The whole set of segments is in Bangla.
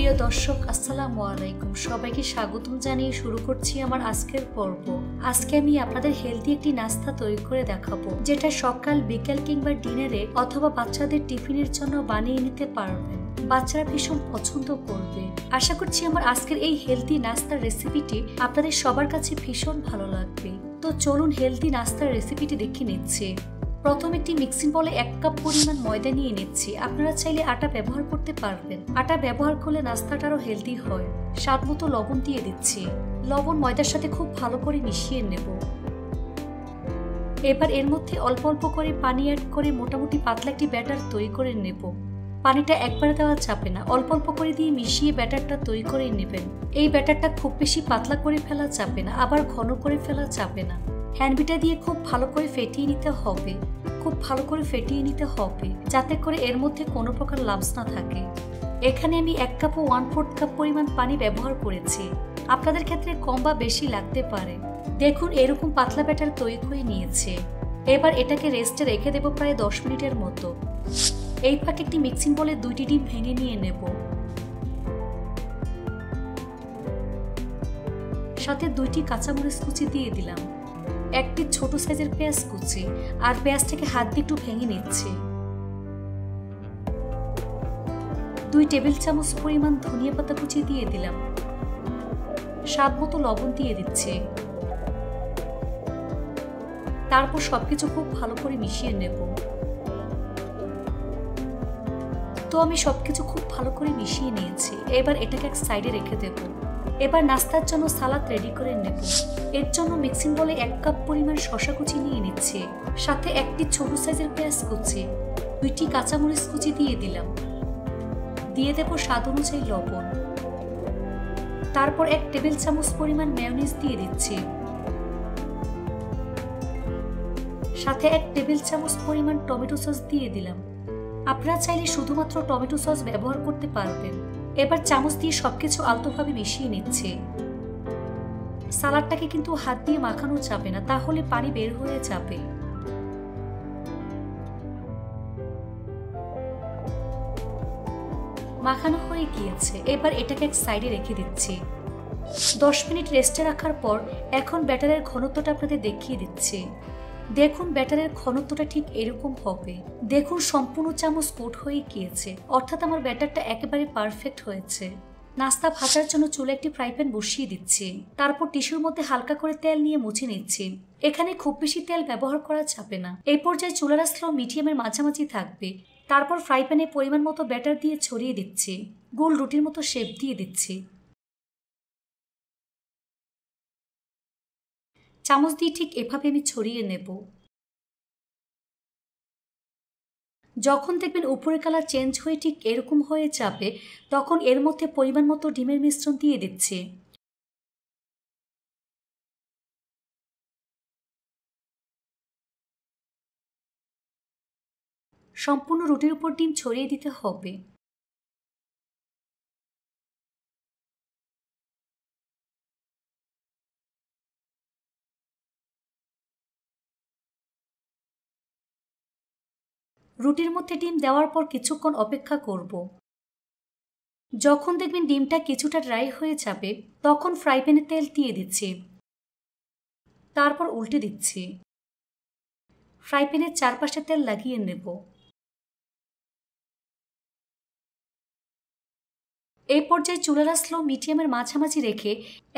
প্রিয় দর্শক আসসালামু আলাইকুম, সবাইকে স্বাগতম জানিয়ে শুরু করছি আমার আজকের পর্ব। আজকে আমি আপনাদের হেলদি একটি নাস্তা তৈরি করে দেখাবো, যেটা সকাল, বিকেল কিংবা ডিনারে অথবা বাচ্চাদের টিফিনের জন্য বানিয়ে নিতে পারবেন। বাচ্চারা ভীষণ পছন্দ করবে। আশা করছি আমার আজকের এই হেলদি নাস্তার রেসিপিটি আপনাদের সবার কাছে ভীষণ ভালো লাগবে। তো চলুন হেলদি নাস্তার রেসিপিটি দেখে নিচ্ছি। প্রথম একটি মিক্সিং বলে 1 কাপ পরিমাণ ময়দা নিয়ে নিচ্ছি। আপনারা চাইলে আটা ব্যবহার করতে পারবেন। আটা ব্যবহার করলে নাস্তাটা আরো হেলদি হয়। স্বাদ মতো লবণ দিয়ে দিচ্ছি। লবণ ময়দার সাথে খুব ভালো করে মিশিয়ে নেব। এবার এর মধ্যে অল্প অল্প করে পানি অ্যাড করে মোটামুটি পাতলা একটি ব্যাটার তৈরি করে নেব। পানিটা একবারে দেওয়া যাবে না, অল্প অল্প করে দিয়ে মিশিয়ে ব্যাটারটা তৈরি করে নেবেন। এই ব্যাটারটা খুব বেশি পাতলা করে ফেলা যাবে না, আবার ঘন করে ফেলা যাবে না। হ্যান্ডবিটার দিয়ে খুব ভালো করে ফেটিয়ে নিতে হবে। খুব ভালো করে ফেটিয়ে নিতে হবে যাতে করে এর মধ্যে কোনো প্রকার লাম্পস না থাকে। এখানে আমি 1 কাপ ও 1/4 কাপ পরিমাণ পানি ব্যবহার করেছি। আপনাদের ক্ষেত্রে কম বা বেশি লাগতে পারে। দেখুন এরকম পাতলা ব্যাটার তৈরি করে নিয়েছে। এবার এটাকে রেস্টে রেখে দেব প্রায় 10 মিনিটের মতো। এই ফাঁকে একটি মিক্সিং বলে 2টি ডিম ভেঙে নিয়ে নেব। সাথে 2টি কাঁচামরিচ কুচি দিয়ে দিলাম। একটি ছোট সাইজের পেঁয়াজ কুচি, আর পেঁয়াজটাকে হাত দিয়ে একটু ভেঙে নিচ্ছি। 2 টেবিল চামচ পরিমাণ ধনিয়া পাতা কুচি দিয়ে দিলাম। স্বাদ মতো লবণ দিয়ে দিচ্ছি। তারপর সবকিছু খুব ভালো করে মিশিয়ে নেব। তো আমি সবকিছু খুব ভালো করে মিশিয়ে নিয়েছি। এবার এটাকে এক সাইডে রেখে দেব। এবার নাস্তার জন্য সালাদ রেডি করে নেব। এর জন্য মিক্সিং বলে 1 কাপ পরিমাণ শসা কুচি নিয়ে নিচ্ছি। সাথে একটি ছোট সাইজের পেঁয়াজ কুচি, 2টি কাঁচামরিচ কুচি দিয়ে দিলাম। দিয়ে দেব স্বাদ অনুযায়ী লবণ। তারপর 1 টেবিল চামচ পরিমাণ মেয়োনিজ দিয়ে দিচ্ছি। সাথে 1 টেবিল চামচ পরিমাণ টমেটো সস দিয়ে দিলাম। আপনারা চাইলে শুধুমাত্র টমেটো সস ব্যবহার করতে পারবেন। এবার চামচ দিয়ে সবকিছু আলতোভাবে মিশিয়ে নিচ্ছে। সালাডটাকে কিন্তু হাত দিয়ে মাখানো যাবে না, তাহলে পানি বের হয়ে যাবে। মাখানো হয়ে গিয়েছে। এবার এটাকে এক সাইডে রেখে দিচ্ছি। 10 মিনিট রেস্টে রাখার পর এখন ব্যাটারের ঘনত্বটা আপনাদের দেখিয়ে দিচ্ছি। দেখুন ব্যাটারের ঘনত্বটা ঠিক এরকম হবে। দেখুন সম্পূর্ণ চামচ কোট হয়ে গিয়েছে, অর্থাৎ আমার ব্যাটারটা একেবারে পারফেক্ট হয়েছে। নাস্তা ভাজার জন্য চুলে একটি ফ্রাই প্যান বসিয়ে দিচ্ছি। তারপর টিস্যুর মধ্যে হালকা করে তেল নিয়ে মুছে নিচ্ছি। এখানে খুব বেশি তেল ব্যবহার করা যাবে না। এই পর্যায়ে চুলার আঁচ মিডিয়ামের মাঝামাঝি থাকবে। তারপর ফ্রাই প্যানে পরিমাণ মতো ব্যাটার দিয়ে ছড়িয়ে দিচ্ছি। গোল রুটির মতো শেপ দিয়ে দিচ্ছি। চামচ দিয়ে ঠিক এভাবে আমি ছড়িয়ে নেব। যখন দেখবেন উপরের কালার চেঞ্জ হয়ে ঠিক এরকম হয়ে যাবে, তখন এর মধ্যে পরিমাণ মতো ডিমের মিশ্রণ দিয়ে দিচ্ছি। সম্পূর্ণ রুটির উপর ডিম ছড়িয়ে দিতে হবে। রুটির মধ্যে ডিম দেওয়ার পর কিছুক্ষণ অপেক্ষা করব। যখন দেখবেন ডিমটা কিছুটা ড্রাই হয়ে যাবে, তখন ফ্রাই প্যানে তেল দিয়ে দিচ্ছি। তারপর উল্টে দিচ্ছি। ফ্রাই প্যানের চারপাশে তেল লাগিয়ে নেব। এই পর্যায়ে চুলার আঁচ মিডিয়ামের মাঝামাঝি রেখে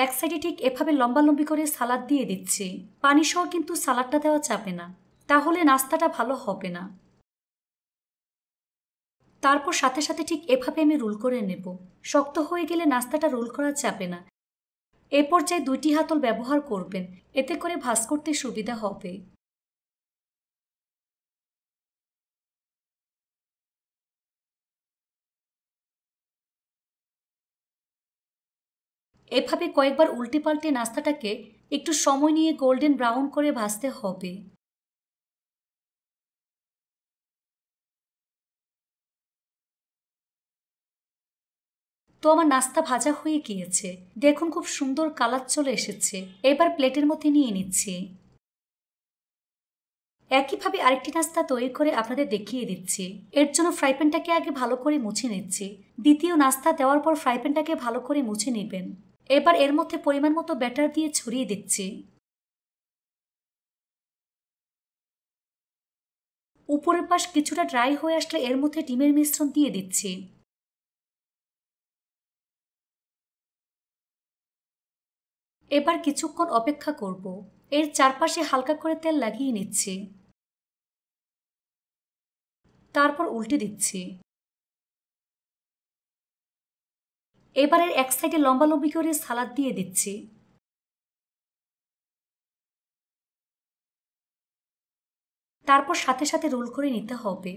এক সাইডে ঠিক এভাবে লম্বালম্বি করে সালাদ দিয়ে দিচ্ছি। পানি সহ কিন্তু সালাদটা দেওয়া যাবে না, তাহলে নাস্তাটা ভালো হবে না। তারপর সাথে সাথে ঠিক এভাবে আমি রোল করে নেব। শক্ত হয়ে গেলে নাস্তাটা রোল করা যাবে না। এ পর্যায়ে 2টি হাতল ব্যবহার করবেন, এতে করে ভাঁজ করতে সুবিধা হবে। এভাবে কয়েকবার উল্টে পাল্টে নাস্তাটাকে একটু সময় নিয়ে গোল্ডেন ব্রাউন করে ভাজতে হবে। তো আমার নাস্তা ভাজা হয়ে গিয়েছে। দেখুন খুব সুন্দর কালার চলে এসেছে। এবার প্লেটের মধ্যে নিয়ে নিচ্ছি। একইভাবে আরেকটি নাস্তা তৈরি করে আপনাদের দেখিয়ে দিচ্ছি। এর জন্য ফ্রাই প্যানটাকে আগে ভালো করে মুছে নিচ্ছি। দ্বিতীয় নাস্তা দেওয়ার পর ফ্রাই প্যানটাকে ভালো করে মুছে নেবেন। এবার এর মধ্যে পরিমাণ মতো ব্যাটার দিয়ে ছড়িয়ে দিচ্ছি। উপরের পাশ কিছুটা ড্রাই হয়ে আসলে এর মধ্যে ডিমের মিশ্রণ দিয়ে দিচ্ছি। এবার কিছুক্ষণ অপেক্ষা করব। এর চারপাশে হালকা করে তেল লাগিয়ে নিচ্ছি। তারপর উল্টে দিচ্ছি। এবারের এক সাইডে লম্বালম্বি করে সালাদ দিয়ে দিচ্ছি। তারপর সাথে সাথে রোল করে নিতে হবে।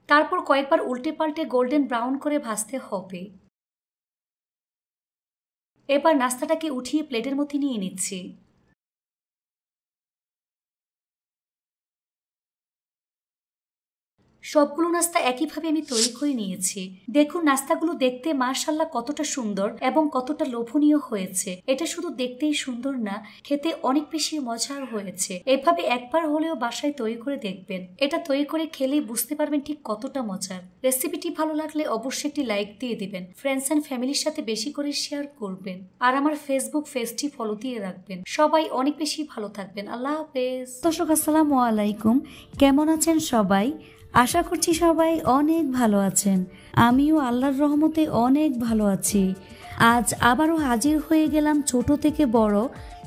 তারপর কয়েকবার উল্টে পাল্টে গোল্ডেন ব্রাউন করে ভাজতে হবে। এবার নাস্তাটাকে উঠিয়ে প্লেটের মধ্যে নিয়ে নিচ্ছি। সবগুলো নাস্তা একইভাবে আমি তৈরি করে নিয়েছি। দেখুন নাস্তাগুলো দেখতে মাশাআল্লাহ কতটা সুন্দর এবং কতটা লোভনীয় হয়েছে। এটা শুধু দেখতেই সুন্দর না, খেতে অনেক বেশি মজার হয়েছে। এভাবে একবার হলেও বাসায় তৈরি করে দেখবেন। এটা তৈরি করে খেলেই বুঝতে পারবেন ঠিক কতটা মজার। রেসিপিটি ভালো লাগলে অবশ্যই একটি লাইক দিয়ে দিবেন। ফ্রেন্ডস অ্যান্ড ফ্যামিলির সাথে বেশি করে শেয়ার করবেন। আর আমার ফেসবুক পেজটি ফলো দিয়ে রাখবেন। সবাই অনেক বেশি ভালো থাকবেন। আল্লাহ হাফেজ। দর্শক আসসালামু আলাইকুম, কেমন আছেন সবাই? আশা করছি সবাই অনেক ভালো আছেন। আমিও আল্লাহর রহমতে অনেক ভালো আছি। আজ আবারও হাজির হয়ে গেলাম ছোট থেকে বড়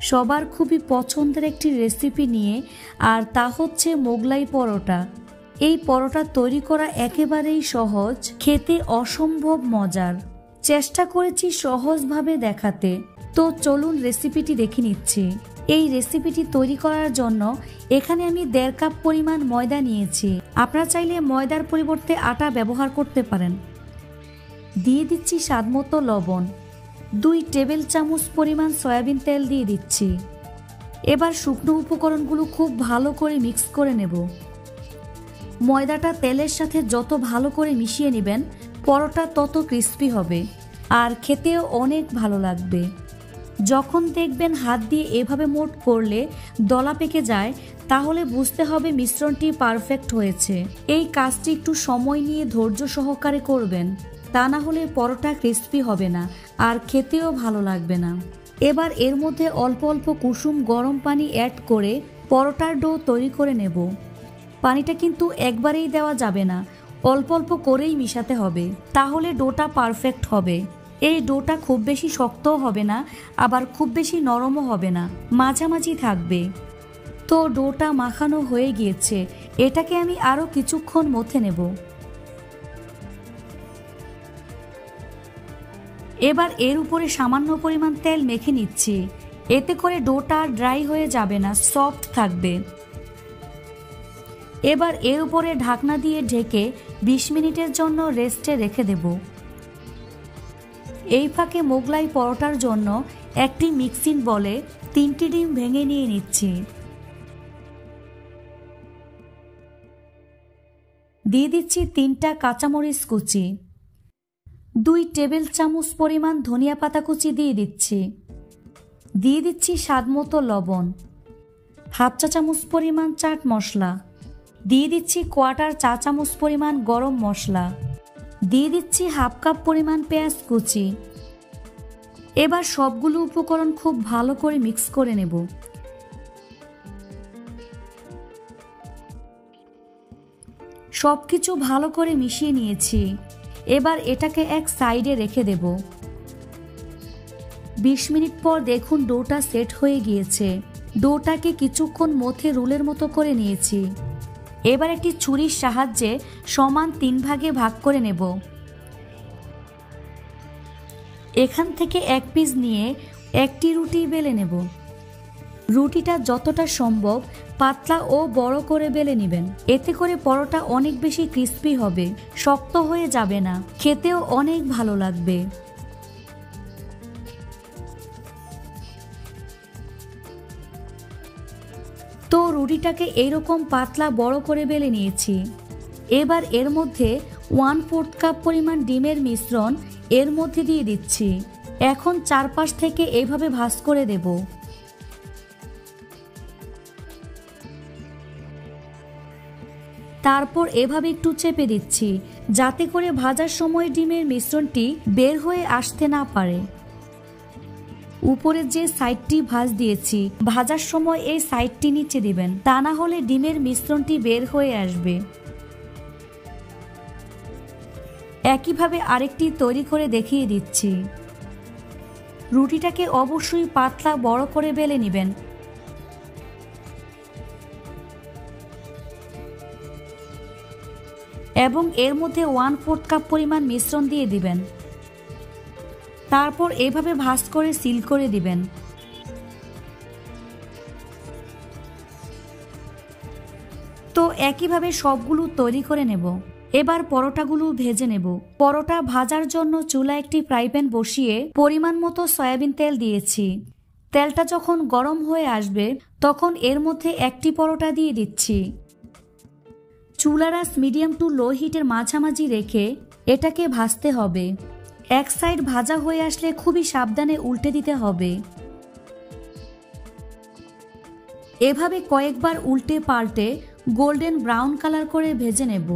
সবার খুবই পছন্দের একটি রেসিপি নিয়ে, আর তা হচ্ছে মোগলাই পরোটা। এই পরোটা তৈরি করা একেবারেই সহজ, খেতে অসম্ভব মজার। চেষ্টা করেছি সহজভাবে দেখাতে। তো চলুন রেসিপিটি দেখে নিচ্ছি। এই রেসিপিটি তৈরি করার জন্য এখানে আমি 1.5 কাপ পরিমাণ ময়দা নিয়েছি। আপনারা চাইলে ময়দার পরিবর্তে আটা ব্যবহার করতে পারেন। দিয়ে দিচ্ছি স্বাদমতো লবণ। 2 টেবিল চামচ পরিমাণ সয়াবিন তেল দিয়ে দিচ্ছি। এবার শুকনো উপকরণগুলো খুব ভালো করে মিক্স করে নেব। ময়দাটা তেলের সাথে যত ভালো করে মিশিয়ে নেবেন, পরোটা তত ক্রিস্পি হবে আর খেতেও অনেক ভালো লাগবে। যখন দেখবেন হাত দিয়ে এভাবে মোট করলে দলা পেকে যায়, তাহলে বুঝতে হবে মিশ্রণটি পারফেক্ট হয়েছে। এই কাজটি একটু সময় নিয়ে ধৈর্য সহকারে করবেন, তা না হলে পরোটা ক্রিস্পি হবে না আর খেতেও ভালো লাগবে না। এবার এর মধ্যে অল্প অল্প কুসুম গরম পানি অ্যাড করে পরোটার ডো তৈরি করে নেব। পানিটা কিন্তু একবারেই দেওয়া যাবে না, অল্প অল্প করেই মিশাতে হবে, তাহলে ডোটা পারফেক্ট হবে। এই ডোটা খুব বেশি শক্তও হবে না, আবার খুব বেশি নরমও হবে না, মাঝামাঝি থাকবে। তো ডোটা মাখানো হয়ে গিয়েছে, এটাকে আমি আরও কিছুক্ষণ মথে নেব। এবার এর উপরে সামান্য পরিমাণ তেল মেখে নিচ্ছি, এতে করে ডোটা ড্রাই হয়ে যাবে না, সফট থাকবে। এবার এর উপরে ঢাকনা দিয়ে ঢেকে 20 মিনিটের জন্য রেস্টে রেখে দেব। এই ফাঁকে মোগলাই পরোটার জন্য একটি মিক্সিং বলে 3টি ডিম ভেঙে নিয়ে নিচ্ছি। দিয়ে দিচ্ছি 3টা কাঁচামরিচ কুচি। 2 টেবিল চামচ পরিমাণ ধনিয়া পাতা কুচি দিয়ে দিচ্ছি। দিয়ে দিচ্ছি স্বাদমতো লবণ, 1/2 চা চামচ পরিমাণ চাট মশলা। দিয়ে দিচ্ছি 1/4 চা চামচ পরিমাণ গরম মশলা। দিয়ে দিচ্ছি 1/2 কাপ পরিমাণ পেঁয়াজ কুচি। এবার সবগুলো উপকরণ খুব ভালো করে মিক্স করে নেব। সবকিছু ভালো করে মিশিয়ে নিয়েছি। এবার এটাকে এক সাইডে রেখে দেব। 20 মিনিট পর দেখুন ডোটা সেট হয়ে গিয়েছে। ডোটাকে কিছুক্ষণ মথে রোলের মতো করে নিয়েছি। এবার একটি ছুরির সাহায্যে সমান 3 ভাগে ভাগ করে নেব। এখান থেকে এক পিস নিয়ে একটি রুটি বেলে নেব। রুটিটা যতটা সম্ভব পাতলা ও বড় করে বেলে নেবেন, এতে করে পরোটা অনেক বেশি ক্রিস্পি হবে, শক্ত হয়ে যাবে না, খেতেও অনেক ভালো লাগবে। তো রুটিটাকে এইরকম পাতলা বড় করে বেলে নিয়েছি। এবার এর মধ্যে 1/4 কাপ পরিমাণ ডিমের মিশ্রণ এর মধ্যে দিয়ে দিচ্ছি। এখন চারপাশ থেকে এইভাবে ভাঁজ করে দেব। তারপর এভাবে একটু চেপে দিচ্ছি যাতে করে ভাজার সময় ডিমের মিশ্রণটি বের হয়ে আসতে না পারে। উপরের যে সাইডটি ভাঁজ দিয়েছি ভাজার সময় এই সাইডটি নিচে দিবেন, তা না হলে ডিমের মিশ্রণটি বের হয়ে আসবে। একইভাবে আরেকটি তৈরি করে দেখিয়ে দিচ্ছি। রুটিটাকে অবশ্যই পাতলা বড় করে বেলে নেবেন। এবং এর মধ্যে 1/4 কাপ পরিমাণ মিশ্রণ দিয়ে দিবেন। তারপর এভাবে ভাঁজ করে সিল করে দিবেন। তো একইভাবে সবগুলো তৈরি করে নেব। এবার পরোটাগুলো ভেজে নেব। পরোটা ভাজার জন্য চুলায় একটি ফ্রাই প্যান বসিয়ে পরিমাণ মতো সয়াবিন তেল দিয়েছি। তেলটা যখন গরম হয়ে আসবে তখন এর মধ্যে একটি পরোটা দিয়ে দিচ্ছি। চুলার আঁচ মিডিয়াম টু লো হিটের মাঝামাঝি রেখে এটাকে ভাজতে হবে। এক সাইড ভাজা হয়ে আসলে খুবই সাবধানে উল্টে দিতে হবে। এভাবে কয়েকবার উল্টে পাল্টে গোল্ডেন ব্রাউন কালার করে ভেজে নেব।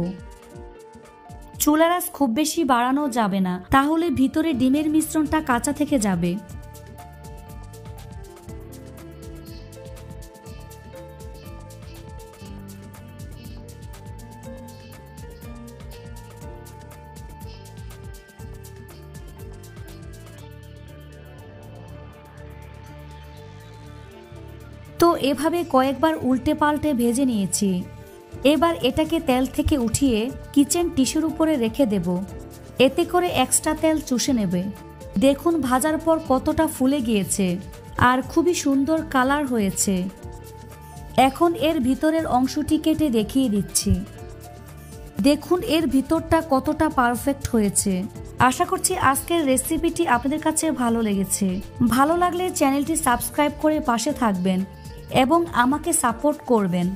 চুলার আঁচ খুব বেশি বাড়ানো যাবে না, তাহলে ভিতরে ডিমের মিশ্রণটা কাঁচা থেকে যাবে। তো এভাবে কয়েকবার উল্টে পাল্টে ভেজে নিয়েছি। এবার এটাকে তেল থেকে উঠিয়ে কিচেন টিস্যুর উপরে রেখে দেব। এতে করে এক্সট্রা তেল চুষে নেবে। দেখুন ভাজার পর কতটা ফুলে গিয়েছে আর খুবই সুন্দর কালার হয়েছে। এখন এর ভিতরের অংশটি কেটে দেখিয়ে দিচ্ছি। দেখুন এর ভিতরটা কতটা পারফেক্ট হয়েছে। আশা করছি আজকের রেসিপিটি আপনাদের কাছে ভালো লেগেছে। ভালো লাগলে চ্যানেলটি সাবস্ক্রাইব করে পাশে থাকবেন এবং আমাকে সাপোর্ট করবেন।